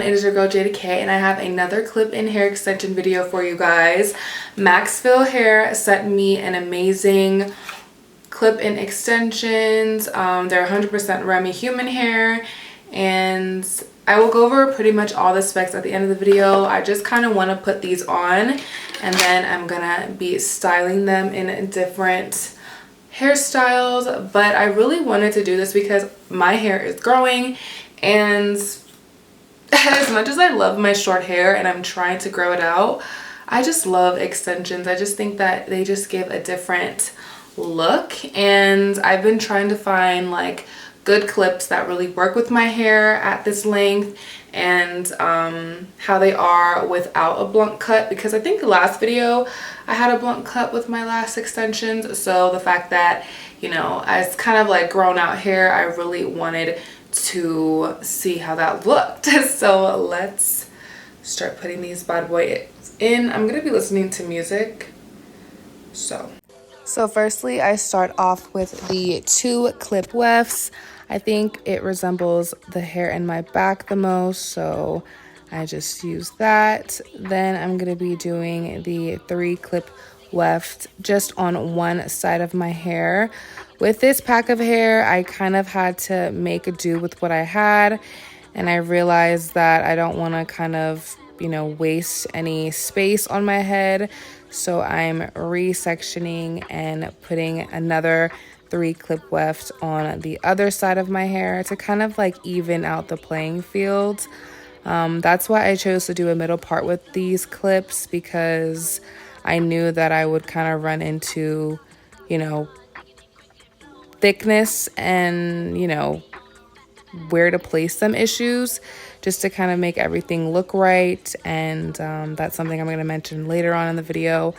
it is your girl JADA and I have another clip-in hair extension video for you guys. MaxFull Hair sent me an amazing clip-in extensions. They're 100% Remy human hair, and I will go over pretty much all the specs at the end of the video. I just kind of want to put these on, and then I'm gonna be styling them in different hairstyles. But I really wanted to do this because my hair is growing, and as much as I love my short hair and I'm trying to grow it out, I just love extensions. I just think that they just give a different look, and I've been trying to find like good clips that really work with my hair at this length, and how they are without a blunt cut, because I think the last video I had a blunt cut with my last extensions. So the fact that, you know, as kind of like grown out hair, I really wanted to see how that looked. So let's start putting these bad boys in. I'm gonna be listening to music. So firstly, I start off with the 2 clip wefts. I think it resembles the hair in my back the most, so I just use that. Then I'm gonna be doing the 3 clip weft just on one side of my hair. With this pack of hair, I kind of had to make do with what I had, and I realized that I don't want to kind of, you know, waste any space on my head. So I'm resectioning and putting another 3 clip weft on the other side of my hair to kind of like even out the playing field. That's why I chose to do a middle part with these clips, because I knew that I would kind of run into, you know, thickness and, you know, where to place them issues, just to kind of make everything look right. And that's something I'm going to mention later on in the video.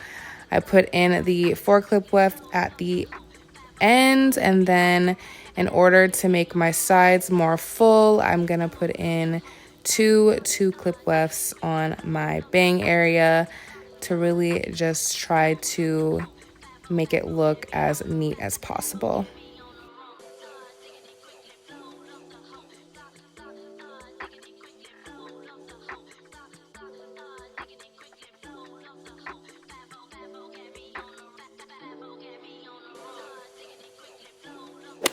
I put in the 4 clip weft at the end, and then in order to make my sides more full, I'm going to put in 2 clip wefts on my bang area to really just try to make it look as neat as possible.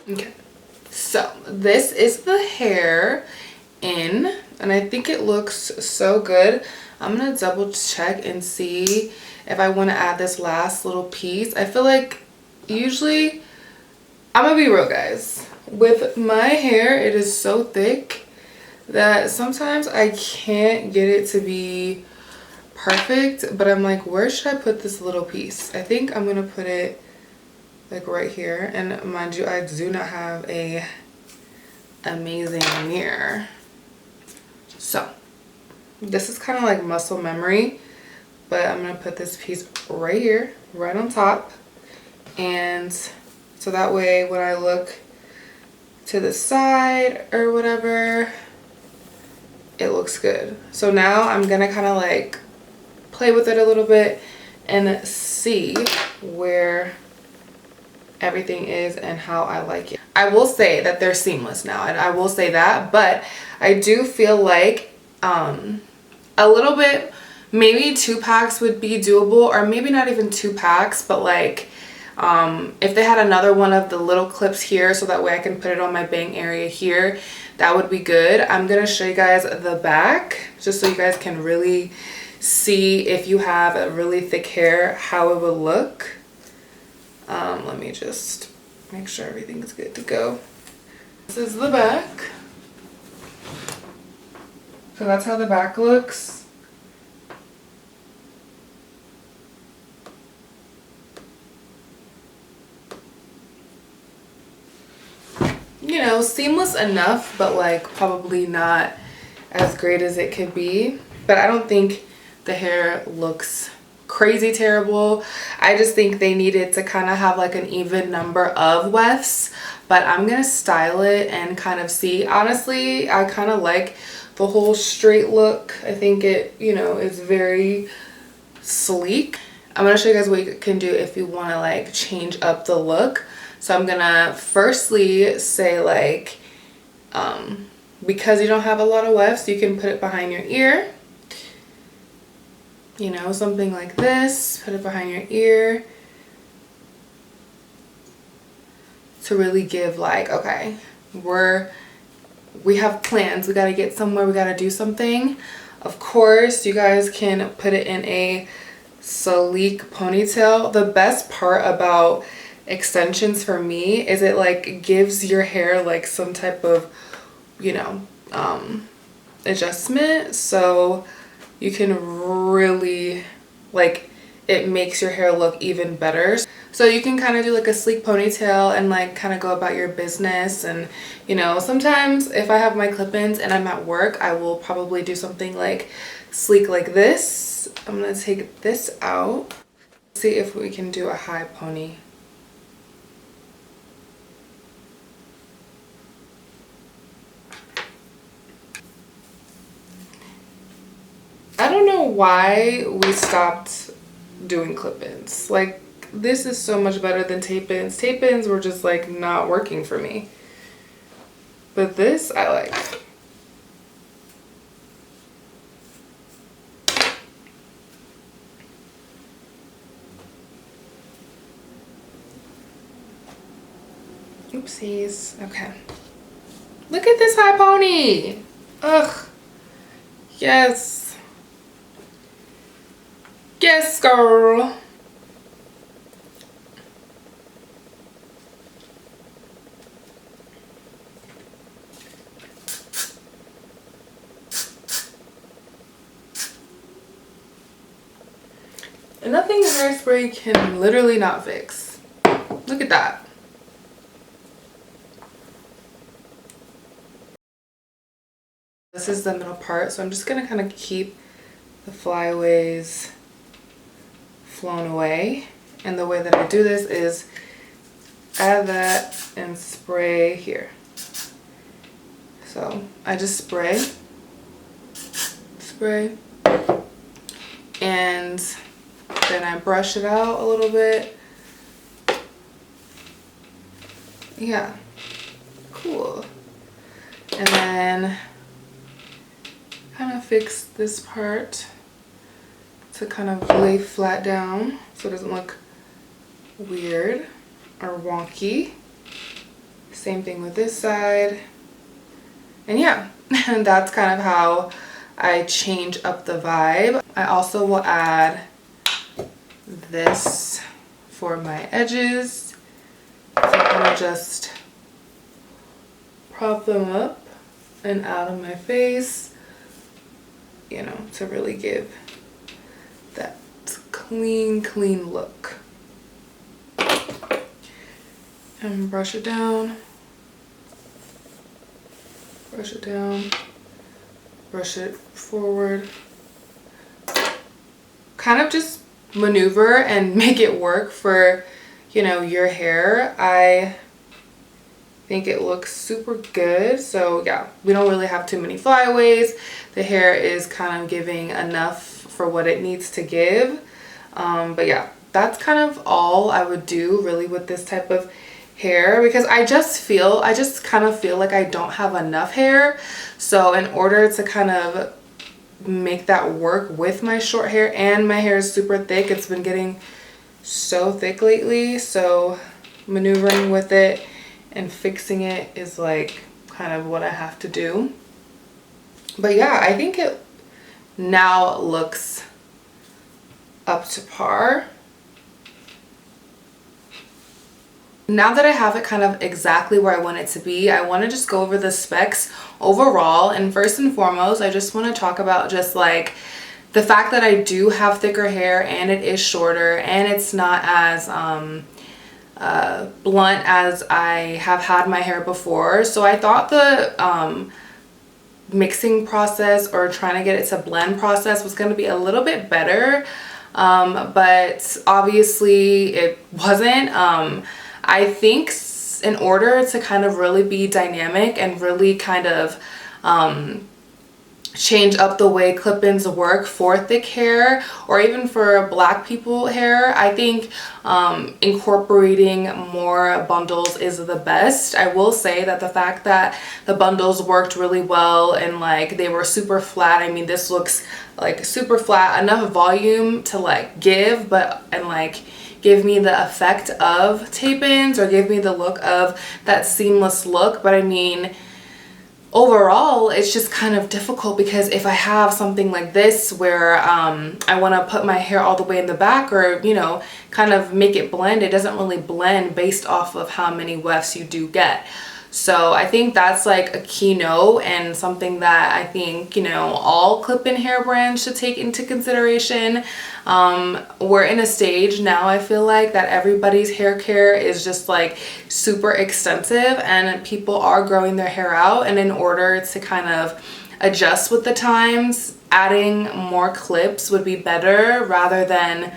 Okay, so this is the hair in, and I think it looks so good. I'm gonna double check and see if I want to add this last little piece. I feel like usually, I'm gonna be real guys, with my hair it is so thick that sometimes I can't get it to be perfect, but I'm like, where should I put this little piece? I think I'm gonna put it like right here, and mind you, I do not have a amazing mirror, so this is kind of like muscle memory, but I'm gonna put this piece right here, right on top, and so that way when I look to the side or whatever, it looks good. So now I'm gonna kind of like play with it a little bit and see where everything is and how I like it. I will say that they're seamless now, and I will say that, but I do feel like a little bit, maybe 2 packs would be doable, or maybe not even 2 packs, but like if they had another one of the little clips here, so that way I can put it on my bang area here, that would be good. I'm gonna show you guys the back just so you guys can really see, if you have a really thick hair, how it would look. Let me just make sure everything's good to go. This is the back. So that's how the back looks. You know, seamless enough, but like probably not as great as it could be. But I don't think the hair looks crazy terrible. I just think they needed to kind of have like an even number of wefts, but I'm gonna style it and kind of see. Honestly, I kind of like the whole straight look. I think it, you know, is very sleek. I'm gonna show you guys what you can do if you want to like change up the look. So I'm gonna firstly say like because you don't have a lot of wefts, you can put it behind your ear. You know, something like this, put it behind your ear to really give like, okay, we have plans, we got to get somewhere, we got to do something. Of course, you guys can put it in a sleek ponytail. The best part about extensions for me is it like gives your hair like some type of, you know, adjustment, so you can really like, it makes your hair look even better. So you can kind of do like a sleek ponytail and like kind of go about your business. And you know, sometimes if I have my clip-ins and I'm at work, I will probably do something like sleek like this. I'm gonna take this out, see if we can do a high pony. I don't know why we stopped doing clip-ins. Like, this is so much better than tape-ins. Tape-ins were just like not working for me. But this I like. Oopsies. Okay. Look at this high pony. Ugh. Yes. Yes, girl. And nothing hairspray can literally not fix. Look at that. This is the middle part, so I'm just gonna kind of keep the flyaways flown away. And the way that I do this is add that and spray here. So I just spray, and then I brush it out a little bit. Yeah, cool. And then kind of fix this part to kind of lay flat down so it doesn't look weird or wonky. Same thing with this side. And yeah, and that's kind of how I change up the vibe. I also will add this for my edges. So I'm gonna just prop them up and out of my face, you know, to really give that clean look. And brush it down, brush it down, brush it forward. Kind of just maneuver and make it work for, you know, your hair. I think it looks super good. So yeah, we don't really have too many flyaways. The hair is kind of giving enough for what it needs to give. But yeah, that's kind of all I would do really with this type of hair, because I just kind of feel like I don't have enough hair. So in order to kind of make that work with my short hair, and my hair is super thick, it's been getting so thick lately, so maneuvering with it and fixing it is like kind of what I have to do. But yeah, I think it now looks up to par. Now that I have it kind of exactly where I want it to be, I want to just go over the specs overall. And first and foremost, I just want to talk about just like the fact that I do have thicker hair and it is shorter and it's not as blunt as I have had my hair before. So I thought the mixing process, or trying to get it to blend process, was going to be a little bit better, but obviously it wasn't. I think in order to kind of really be dynamic and really kind of change up the way clip-ins work for thick hair or even for black people hair. I think incorporating more bundles is the best. I will say that the fact that the bundles worked really well and like they were super flat, I mean this looks like super flat, enough volume to like give and like give me the effect of tape-ins or give me the look of that seamless look. But I mean, overall it's just kind of difficult because if I have something like this where I want to put my hair all the way in the back or, you know, kind of make it blend, it doesn't really blend based off of how many wefts you do get. So I think that's like a key note and something that I think, you know, all clip-in hair brands should take into consideration. We're in a stage now, I feel like, that everybody's hair care is just like super extensive and people are growing their hair out, and in order to kind of adjust with the times, adding more clips would be better rather than,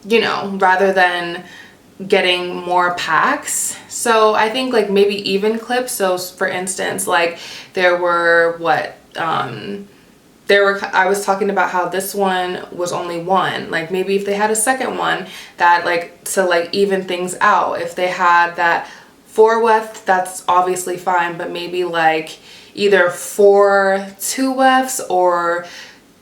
you know, rather than getting more packs. So I think like maybe even clips. So for instance, like there were I was talking about how this one was only one, like maybe if they had a second one that like to like even things out, if they had that 4 weft, that's obviously fine, but maybe like either 4 2 wefts or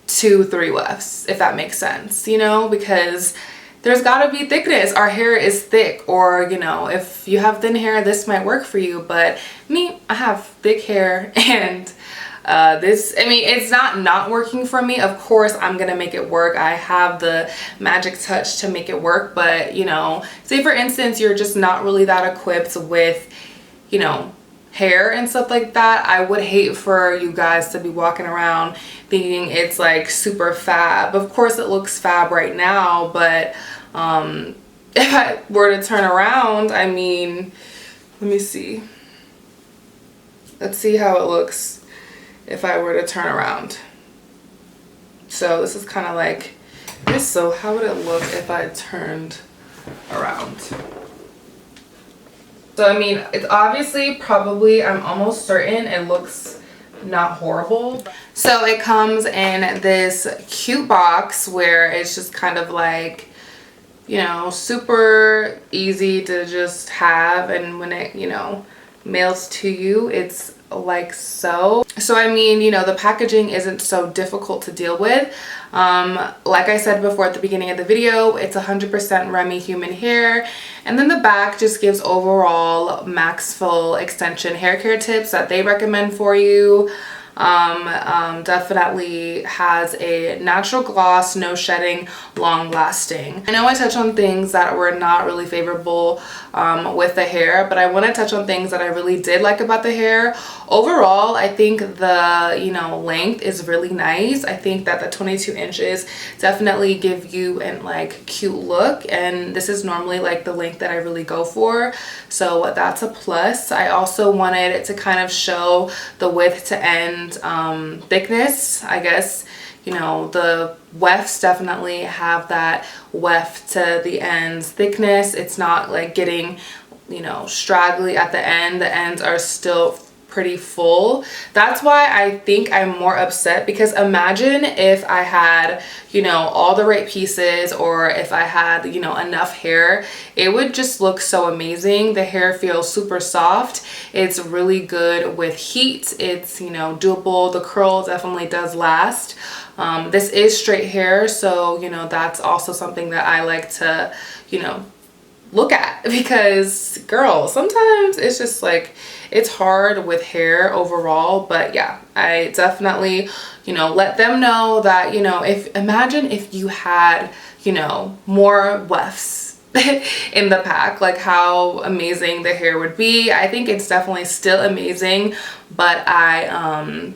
2 3 wefts, if that makes sense, you know, because there's gotta be thickness. Our hair is thick, or you know, if you have thin hair, this might work for you. But me, I have thick hair, and this, I mean, it's not working for me. Of course, I'm gonna make it work. I have the magic touch to make it work. But you know, say for instance, you're just not really that equipped with, you know, hair and stuff like that. I would hate for you guys to be walking around thinking it's like super fab. Of course it looks fab right now, but if I were to turn around, I mean, let me see. Let's see how it looks if I were to turn around. So this is kind of like this. So how would it look if I turned around? So I mean, it's obviously probably, I'm almost certain it looks not horrible. So it comes in this cute box where it's just kind of like, you know, super easy to just have, and when it, you know, mails to you, it's like so. So I mean, you know, the packaging isn't so difficult to deal with. Like I said before at the beginning of the video, it's 100% Remy human hair, and then the back just gives overall MaxFull extension hair care tips that they recommend for you. Definitely has a natural gloss, no shedding, long lasting. I know I touched on things that were not really favorable with the hair, but I want to touch on things that I really did like about the hair. Overall, I think the, you know, length is really nice. I think that the 22 inches definitely give you an like cute look, and this is normally like the length that I really go for, so that's a plus. I also wanted it to kind of show the width to end thickness, I guess. You know, the wefts definitely have that weft to the ends thickness. It's not like getting, you know, straggly at the end. The ends are still pretty full. That's why I think I'm more upset, because imagine if I had, you know, all the right pieces, or if I had, you know, enough hair, it would just look so amazing. The hair feels super soft. It's really good with heat. It's, you know, doable. The curl definitely does last. This is straight hair, so, you know, that's also something that I like to, you know, look at, because girl, sometimes it's just like, it's hard with hair overall. But yeah, I definitely, you know, let them know that, you know, imagine if you had, you know, more wefts in the pack, like how amazing the hair would be. I think it's definitely still amazing, but I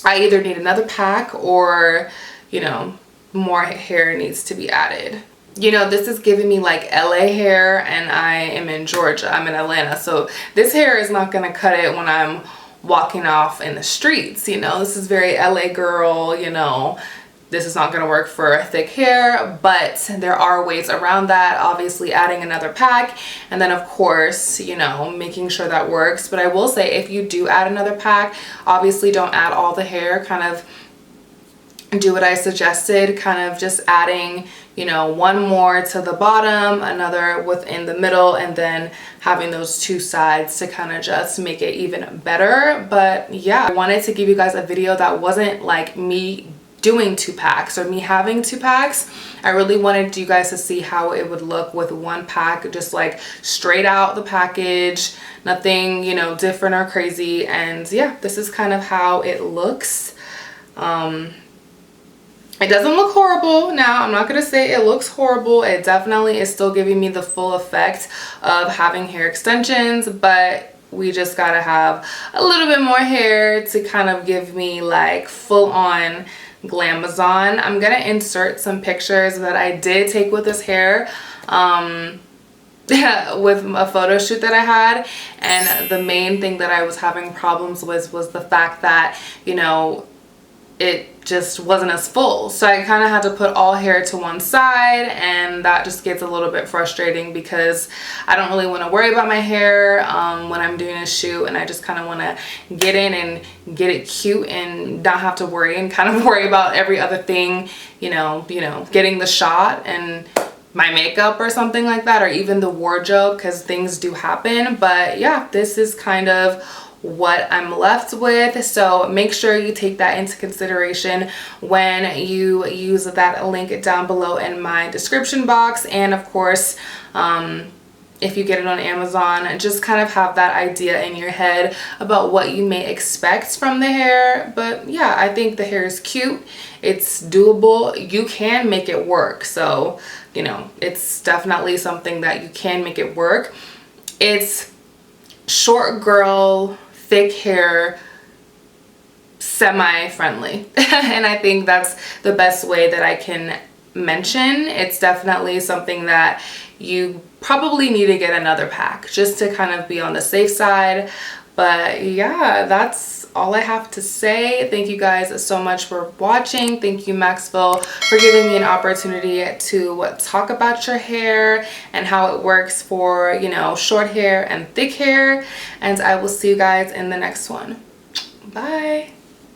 either need another pack or, you know, more hair needs to be added. You know, this is giving me like LA hair, and I am in Georgia. I'm in Atlanta. So this hair is not going to cut it when I'm walking off in the streets. You know, this is very LA girl, you know, this is not going to work for thick hair, but there are ways around that. Obviously adding another pack, and then of course, you know, making sure that works. But I will say, if you do add another pack, obviously don't add all the hair. Kind of do what I suggested, kind of just adding, you know, one more to the bottom, another within the middle, and then having those two sides to kind of just make it even better. But yeah, I wanted to give you guys a video that wasn't like me doing 2 packs or me having 2 packs. I really wanted you guys to see how it would look with 1 pack, just like straight out the package, nothing, you know, different or crazy. And yeah, this is kind of how it looks. It doesn't look horrible. Now, I'm not going to say it looks horrible. It definitely is still giving me the full effect of having hair extensions, but we just got to have a little bit more hair to kind of give me like full on glamazon. I'm going to insert some pictures that I did take with this hair with a photo shoot that I had, and the main thing that I was having problems with was the fact that, you know, it just wasn't as full. So I kind of had to put all hair to one side, and that just gets a little bit frustrating because I don't really want to worry about my hair when I'm doing a shoot, and I just kind of want to get in and get it cute and not have to worry and kind of worry about every other thing, you know, getting the shot and my makeup or something like that, or even the wardrobe, because things do happen. But yeah, this is kind of what I'm left with. So make sure you take that into consideration when you use that link down below in my description box. And of course, if you get it on Amazon, just kind of have that idea in your head about what you may expect from the hair. But yeah, I think the hair is cute. It's doable. You can make it work. So, you know, it's definitely something that you can make it work. It's short girl, thick hair, semi-friendly. And I think that's the best way that I can mention. It's definitely something that you probably need to get another pack just to kind of be on the safe side. But yeah, that's all I have to say. Thank you guys so much for watching. Thank you, MaxFull, for giving me an opportunity to talk about your hair and how it works for, you know, short hair and thick hair. And I will see you guys in the next one. Bye.